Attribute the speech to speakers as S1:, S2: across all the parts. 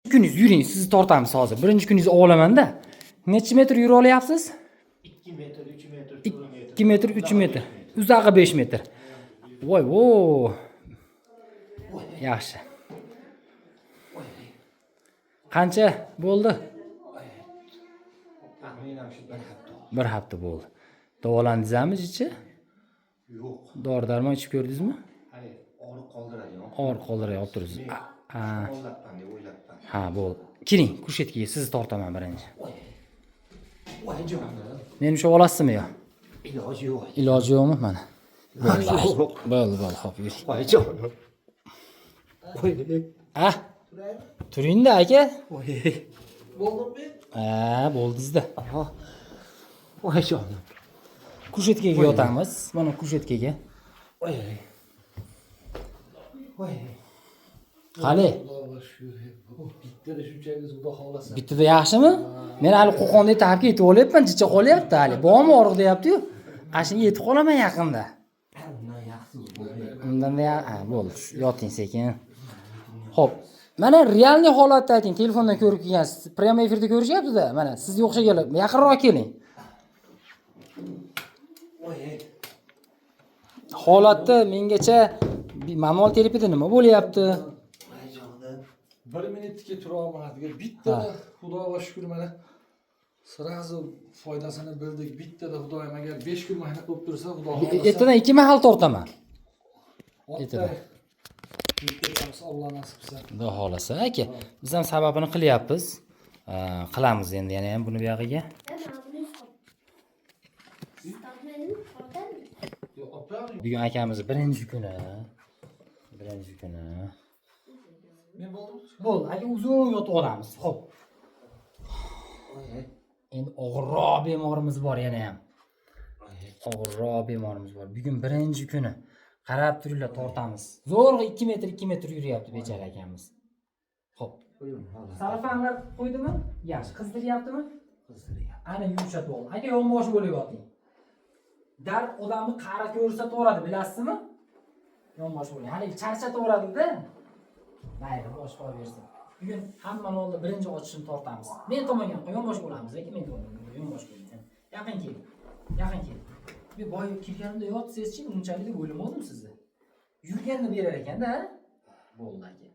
S1: Kuningiz yuring, sizni tortamiz hozir. Birinchi kuningizni olaman-da. Necha metr yura olyapsiz?
S2: 2 metr, 3 metr,
S1: 2 metr, 3 metr. Uzog'i 5 metr. Voy, vo. Yaxshi. Qancha bo'ldi?
S2: Taxminan shu 1 hafta.
S1: 1 hafta bo'ldi. Davolandingizmi ichi?
S2: Yo'q.
S1: Dori-darmon ichib ko'rdingizmi?
S2: Hayır, og'riq qoldiradi.
S1: Og'riq qoldirib turibsiz. Ha.
S2: Qo'llabman deb o'ylabman.
S1: Ha, bo'ldi. Keling, kushetkaga sizni tortaman birinchi.
S2: Voy jonim.
S1: Meni ushlab olasizmi yo?
S2: Iloji yo'q.
S1: Iloji yo'qmi mana?
S2: Yo'q.
S1: Bo'ldi, hop, yur.
S2: Voy jonim. Voy.
S1: Ah. Turingda aka.
S2: Voy. Bo'ldimmi?
S1: Ha, bo'ldingizda.
S2: Voy jonim.
S1: Kushetkaga yotamiz. Mana kushetkaga.
S2: Voy. Voy.
S1: Qani?
S3: Bittada shunchaki xudo xolasa.
S1: Bittada yaxshimi? Men hali Qo'qonda ta'bga yetib olyapman, chicha qolyapti hali. Bormi og'riq deyapti-yu. Ashunga yetib qolaman yaqinda.
S2: Undan yaxsiz
S1: Undan ha, bo'ldi. Yoting sekin. Xo'p. Mana realniy holatni ayting. Telefondan ko'rib kelgansiz. Prямо efirda ko'rishyapti-da. Mana sizga o'xshaganlar. Yaqinroq keling.
S2: Voy.
S1: Holatda mengacha manual terapiyada nima bo'lyapti?
S2: Voy jonim.
S3: 1 minutga tura olmadi. Bittada xudoga shukr mana sразу foydasini bildik. Bittada xudoyim agar 5 kun mehnat qilib tursa xudo xolasa.
S1: Ertadan 2 mahal tortaman.
S3: Ertadan. Alloh nasib qilsa.
S1: Xudo xolasa aka. Biz ham sababini qilyapmiz. Qilamiz endi yana ham buni bu yog'iga.
S3: Yo'q, opam.
S1: Bugun akamiz birinchi kuni.
S3: Men bo'ldim.
S1: Bo'ldi, aka uzun yotib olamiz. Xo'p. Endi og'irroq bemorimiz bor yana ham. Og'irroq bemorimiz bor. Bugun birinchi kuni. Qarab turinglar, tortamiz. Zo'rg'a 2 metr yuryapti bechara akamiz. Xo'p. Salafanlar qo'ydimi? Yaxshi. Qizdiryaptimi?
S2: Qizdiryapti.
S1: Ana yumshatib oldi. Aka yonbosh bo'lib yoting. Dard odamni qara ko'rsataveradi, bilasizmi? Yonbosh bo'ling. Hali charchataveradi-da. Mayli, bosh qo'yaversin. Bugun hammani oldida birinchi ochishni tortamiz. Men tomonga yonbosh bo'lamiz, lekin men tomonga yonbosh bo'ling. Yaqin keling. Men boy kirganimda yotsizchi, unchalik deb o'ylamadim sizni. Yurganni berar ekan-da. Bo'ldi aka.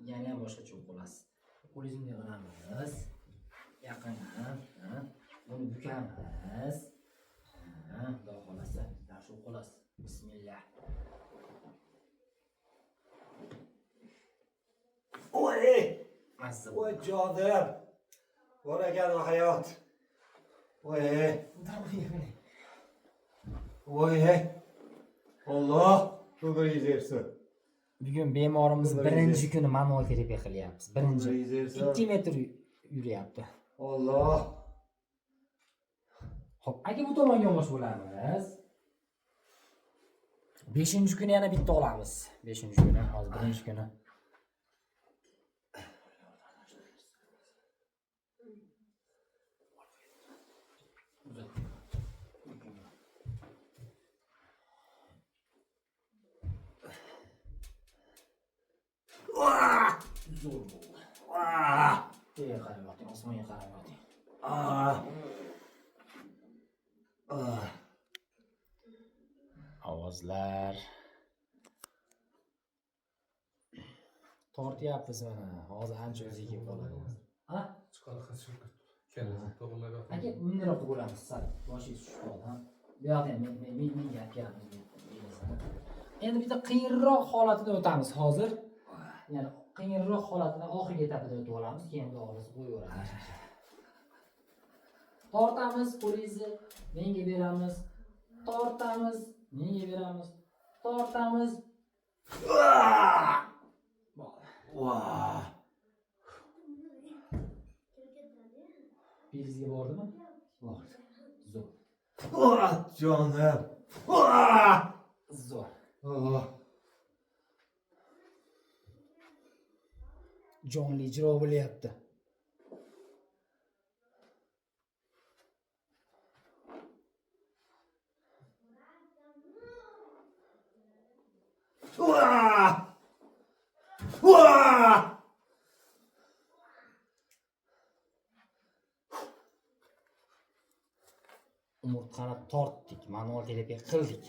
S1: Yana ham boshqacha bo'lib qolasiz. Qo'lingizni yig'amiz. Yaqin, buni bukamiz. Xudo xolasa, yaxshi qolasiz. Bismillah.
S2: Voy.
S1: Mazza.
S2: Voy jonim. Borakan hayot. Voy. Voy. Alloh ko'pingiz bersin.
S1: Bugun bemorimiz birinchi kuni manual terapiya qilyapmiz. Birinchi.
S2: Ko'pingiz bersin.
S1: 2 metr yuryapti.
S2: Alloh.
S1: Xo'p, aka bu tomonga yonbosh bo'lamiz. 5-kuni yana bitta olamiz. 5-kuni, hozir 1-kuni. Zo'r bo'ldi. Yerga qarab yoting, osmonga qarab yoting. Ovozlar. Tortyapmiz mana. Hozir ancha o'ziga kelib qoladi. Ha?
S3: Chiqadi qachon. Keladi, to'g'rilab yo'q.
S1: Aka, bundaroq bo'lamiz. Sal boshingiz tushib qoldi, ha. Bu yoqda men gapiramiz. Endi bitta qiyinroq holatida o'tamiz hozir. Ya'ni qiyinroq holatini oxirgi etapida o'tib olamiz, keyin o'g'risi qo'yaveramiz. Tortamiz, qo'lingizni menga beramiz. Tortamiz, menga beramiz. Tortamiz.
S2: Voy.
S1: Belingizga bordimi?
S2: Bordi.
S1: Zo'r.
S2: Voy jonim.
S1: Zo'r.
S2: Oh.
S1: Jonli ijro bo'lyapti. umurtqani tortdik, manual terapiya qildik.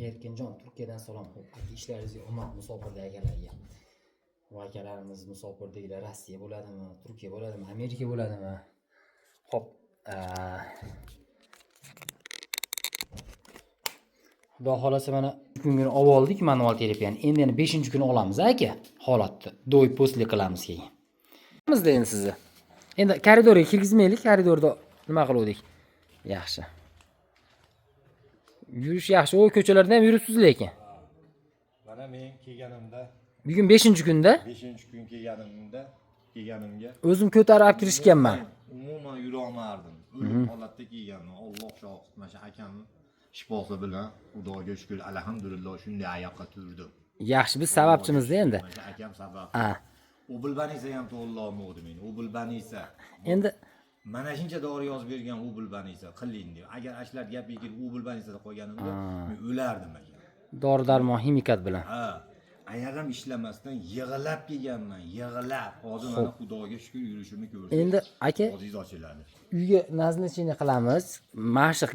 S1: Erkinjon Turkiyadan salom. Ishlaringizga omad musofirda akalarga. Va akalarimiz musofirdagilar Rossiya bo'ladimi, Turkiya bo'ladimi, Amerika bo'ladimi? Xo'p, Xudo xolasa mana kungini olib oldik manual terapiyani. Endi yana 5-kuni olamiz aka. Holatni do'y postli qilamiz keyin. Bizda endi sizni. Endi koridorga kirgizmaylik, koridorda nima qiluvdik? Yaxshi. Yurish yaxshi. O ko'chalarda ham yuribsiz lekin.
S2: Mana men kelganimda,
S1: Bugun 5-kunda
S2: 5-kun kelganimga
S1: o'zim ko'tarib olib kirishganman.
S2: umuman yura olmardim. O'lim holatda kelganman. Alloh shohid, mana shu akamni shifosi bilan Xudoga shukr, alhamdulillah shunday oyoqqa turdim.
S1: Yaxshi, biz sababchimizda endi.
S2: Mana shu akam sabab.
S1: Ha.
S2: U bilbanisa ham to'g'rilolmadi meni. U bilbanisa.
S1: Endi
S2: Mana shuncha dori yozib bergan u bilbanisa qiling deb. Agar ashlar gap yigit u bilbanisada qolganimda men o'lardim aka.
S1: dori darmon ximikat bilan.
S2: Ha. Ayag'im ishlamasdan yig'lab kelganman, yig'lab. Hozir mana Xudoga shukr yurishimni ko'rsangiz.
S1: Endi aka
S2: Oziz ochiladi.
S1: uyga nazначение qilamiz. Mashq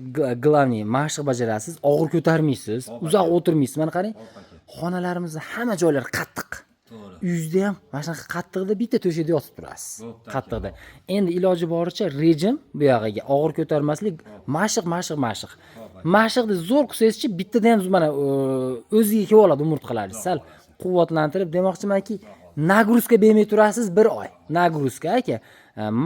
S1: главный mashq bajarasiz, og'ir ko'tarmaysiz, uzoq o'tirmaysiz. Mana qarang.
S2: Hop aka.
S1: Xonalarimizni hamma joylari qattiq.
S2: To'g'ri.
S1: Uyingizda ham mana shunaqa qattiqda bitta to'shakda yotib turasiz.
S2: Bo'pti aka.
S1: Qattiqda. Endi iloji boricha rejim bu yog'iga og'ir ko'tarmaslik, mashq. Mashqni zo'r qilsangiz-chi, bittada ham mana o'ziga kelib oladi umurtqalar. Sal quvvatlantirib demoqchimanki, nagruzka bermay turasiz 1 oy. Nagruzka aka.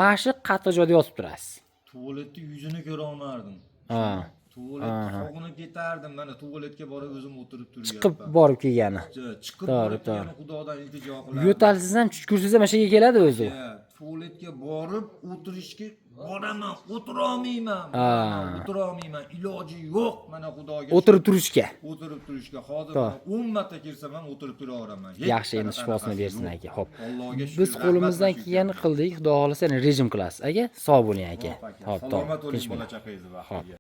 S1: Mashq qattiq joyda yotib turasiz.
S2: Tualetda yuzini ko'ra olmardim.
S1: Ha.
S2: Tualetga sog'inib ketardim. Mana tualetga borib o'zim o'tirib turyapman.
S1: Chiqib borib kelgani.
S2: Chiqib
S1: To'g'ri,
S2: borib yana Xudodan iltijo qilaman.
S1: Yo'talsiz ham chuchkursiz ham o'shaga keladi o'zi.
S2: Tualetga borib o'tirishga boraman, o'tira olmayman. O'tira olmayman. Iloji yo'q mana Xudoga.
S1: O'tirib turishga.
S2: O'tirib turishga hozir 10 marta kirsam ham o'tirib tura olaman.
S1: Yaxshi, endi shifosini bersin aka. Xo'p.
S2: Allohga shukr.
S1: Biz qo'limizdan kelganini qildik. Xudo xolasa rejim qilasiz aka. Sog' bo'ling aka.
S2: Salomat bo'ling
S1: Tinch bo'ling.
S2: bola chaqangizni vaqtiga.